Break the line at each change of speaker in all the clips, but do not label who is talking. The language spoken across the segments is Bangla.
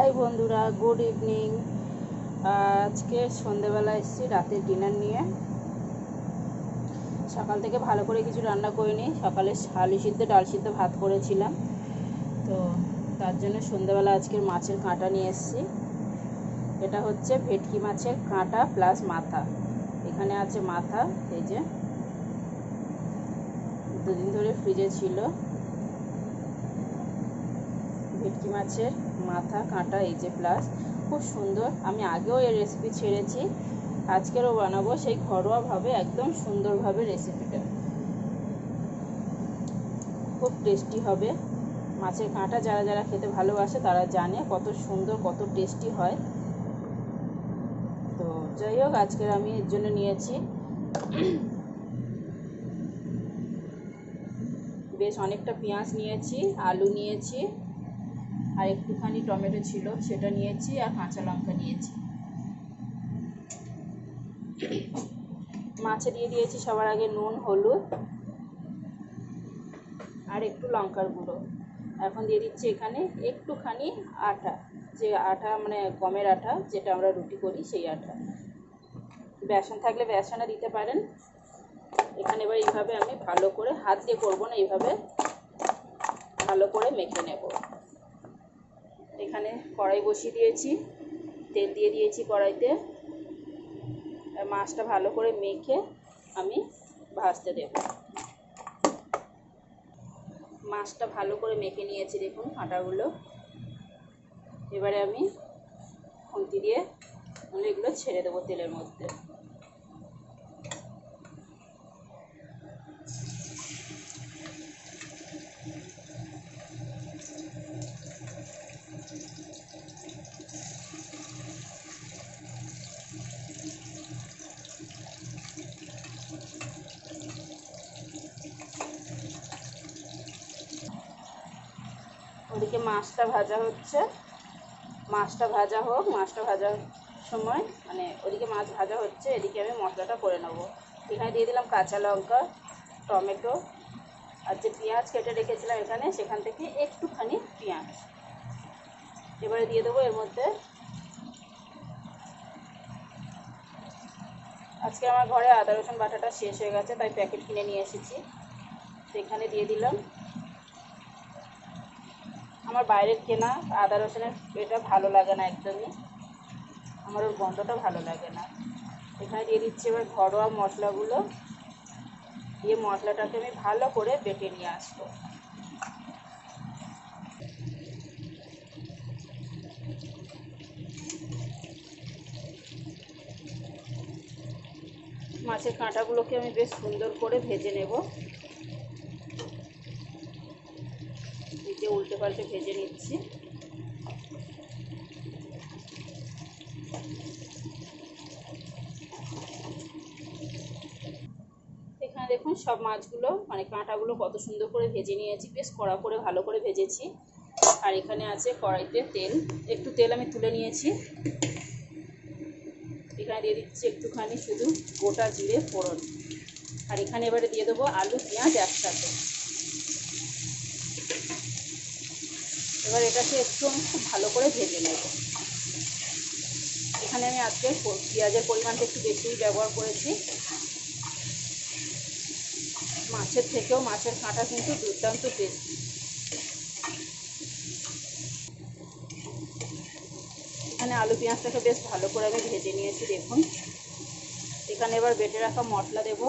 হাই বন্ধুরা, গুড ইভিনিং। আজকে সন্ধেবেলা এসেছি রাতের ডিনার নিয়ে। সকাল থেকে ভালো করে কিছু রান্না করিনি। সকালে আলু সিদ্ধ ডাল সিদ্ধ ভাত করেছিলাম, তো তার জন্য সন্ধেবেলা আজকের মাছের কাঁটা নিয়ে এসেছি। এটা হচ্ছে ভেটকি মাছের কাঁটা প্লাস মাথা। এখানে আছে মাথা, এই যে দুদিন ধরে ফ্রিজে ছিল। ভেটকি মাছের মাথা কাঁটা, এই যে প্লাস, খুব সুন্দর। আমি আগেও এই রেসিপি ছেড়েছি, আজকেরও বানাবো সেই ঘরোয়াভাবে, একদম সুন্দরভাবে। রেসিপিটা খুব টেস্টি হবে। মাছের কাঁটা যারা যারা খেতে ভালোবাসে তারা জানে কত সুন্দর, কত টেস্টি হয়। তো যাই হোক, আজকের আমি এর জন্য নিয়েছি বেশ অনেকটা পেঁয়াজ নিয়েছি, আলু নিয়েছি, আর একটুখানি টমেটো ছিল সেটা নিয়েছি, আর কাঁচা লঙ্কা নিয়েছি। মাছে দিয়ে দিয়েছি সবার আগে নুন, হলুদ আর একটু লঙ্কার গুঁড়ো। এখন দিয়ে দিচ্ছি এখানে একটুখানি আটা, যে আটা মানে গমের আটা, যেটা আমরা রুটি করি সেই আটা। বেসন থাকলে বেসনও দিতে পারেন। এখানে এবার এইভাবে আমি ভালো করে, হাত দিয়ে করবো না, এইভাবে ভালো করে মেখে নেব। এখানে কড়াই বসিয়ে দিয়েছি, তেল দিয়ে দিয়েছি কড়াইতে। মাছটা ভালো করে মেখে আমি ভাজতে দেব। মাছটা ভালো করে মেখে নিয়েছি, দেখুন কাঁটাগুলো। এবারে আমি খুন্তি দিয়ে এগুলো ছেড়ে দেবো তেলের মধ্যে। ওদিকে মাছটা ভাজা হচ্ছে, মাছটা ভাজা হোক। মাছটা ভাজার সময় মানে ওদিকে মাছ ভাজা হচ্ছে, এদিকে আমি মশলাটা করে নেব। এখানে দিয়ে দিলাম কাঁচা লঙ্কা, টমেটো, আর যে পেঁয়াজ কেটে রেখেছিলাম এখানে, সেখান থেকে একটুখানি পেঁয়াজ এবারে দিয়ে দেবো এর মধ্যে। আজকে আমার ঘরে আদা রসুন বাটাটা শেষ হয়ে গেছে, তাই প্যাকেট কিনে নিয়ে এসেছি। তো এখানে দিয়ে দিলাম। আমার বাইরের কেনা আদা রসুনের এটা ভালো লাগে না একদমই, আমার ওর গন্ধটা ভালো লাগে না। এখানে দিয়ে দিচ্ছি এবার ঘরোয়া মশলাগুলো, দিয়ে মশলাটাকে আমি ভালো করে বেটে নিয়ে আসবো। মাছের কাঁটাগুলোকে আমি বেশ সুন্দর করে ভেজে নেব। এই যে উল্টে পাল্টে ভেজে নিচ্ছি। এখানে দেখুন সব মাছগুলো মানে কাঁটাগুলো কত সুন্দর করে ভেজে নিয়েছি, বেশ কড়া করে ভালো করে ভেজেছি। আর এখানে আছে কড়াইতে তেল, একটু তেল আমি তুলে নিয়েছি। এখানে দিয়ে দিচ্ছি একটুখানি শুধু গোটা জিরে ফোড়ন, আর এখানে এবারে দিয়ে দেবো আলু পেঁয়াজ একসাথে। এবার এটাকে একটু আমি খুব ভালো করে ভেজে নেব। এখানে আমি আজকে পেঁয়াজের পরিমাণটা একটু বেশিই ব্যবহার করেছি। মাছের থেকেও মাছের কাঁটা কিন্তু দুর্দান্ত টেস্টি। এখানে আলু পেঁয়াজটাকে বেশ ভালো করে আমি ভেজে নিয়েছি, দেখুন। এখানে এবার বেটে রাখা মশলা দেব,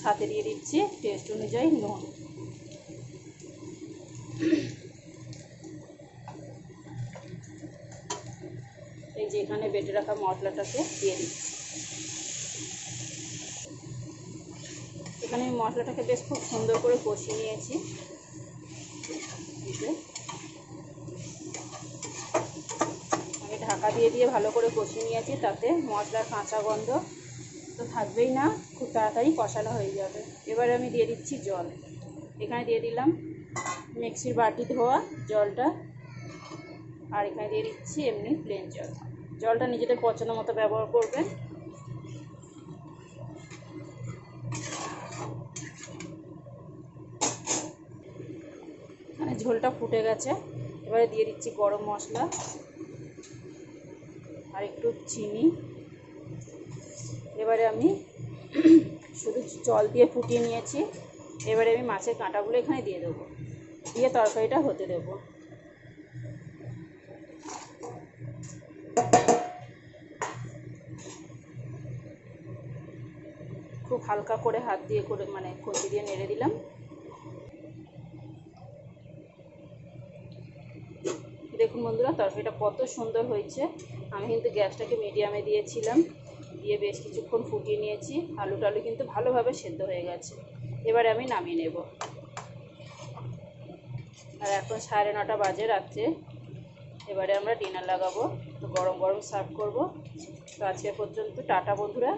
সাথে দিয়ে দিচ্ছি টেস্ট অনুযায়ী নুন। এই যে এখানে বেটে রাখা মশলাটাকে দিয়ে দিচ্ছি। এখানে আমি মশলাটাকে বেশ খুব সুন্দর করে কষিয়ে নিয়েছি। আমি ঢাকা দিয়ে দিয়ে ভালো করে কষিয়ে নিয়েছি, তাতে মশলার কাঁচা গন্ধ তো থাকবেই না, খুব তাড়াতাড়ি কষানো হয়ে যাবে। এবারে আমি দিয়ে দিচ্ছি জল। এখানে দিয়ে দিলাম মিক্সির বাটি ধোয়া জলটা, আর এখানে দিয়ে দিচ্ছি এমনি প্লেন জল। জলটা নিজেদের পছন্দ মতো ব্যবহার করবেন। মানে ঝোলটা ফুটে গেছে, এবারে দিয়ে দিচ্ছি গরম মশলা আর একটু চিনি। এবারে আমি শুধু জল দিয়ে ফুটিয়ে নিয়েছি। এবারে আমি মাছের কাঁটাগুলো এখানে দিয়ে দেবো, দিয়ে তরকারিটা হতে দেবো। খুব হালকা করে হাত দিয়ে করে মানে খুন্তি দিয়ে নেড়ে দিলাম। দেখুন বন্ধুরা, তরকারিটা কত সুন্দর হয়েছে। আমি কিন্তু গ্যাসটাকে মিডিয়ামে দিয়েছিলাম, দিয়ে বেশ কিছুক্ষণ ফুটিয়ে নিয়েছি। আলু টালু কিন্তু ভালোভাবে সেদ্ধ হয়ে গেছে। এবারে আমি নামিয়ে নেব। আর এখন 9:30 বাজে রাত্রে। এবারে আমরা ডিনার লাগাবো, তো গরম গরম সার্ভ করবো। তো আজকে পর্যন্ত টাটা বন্ধুরা।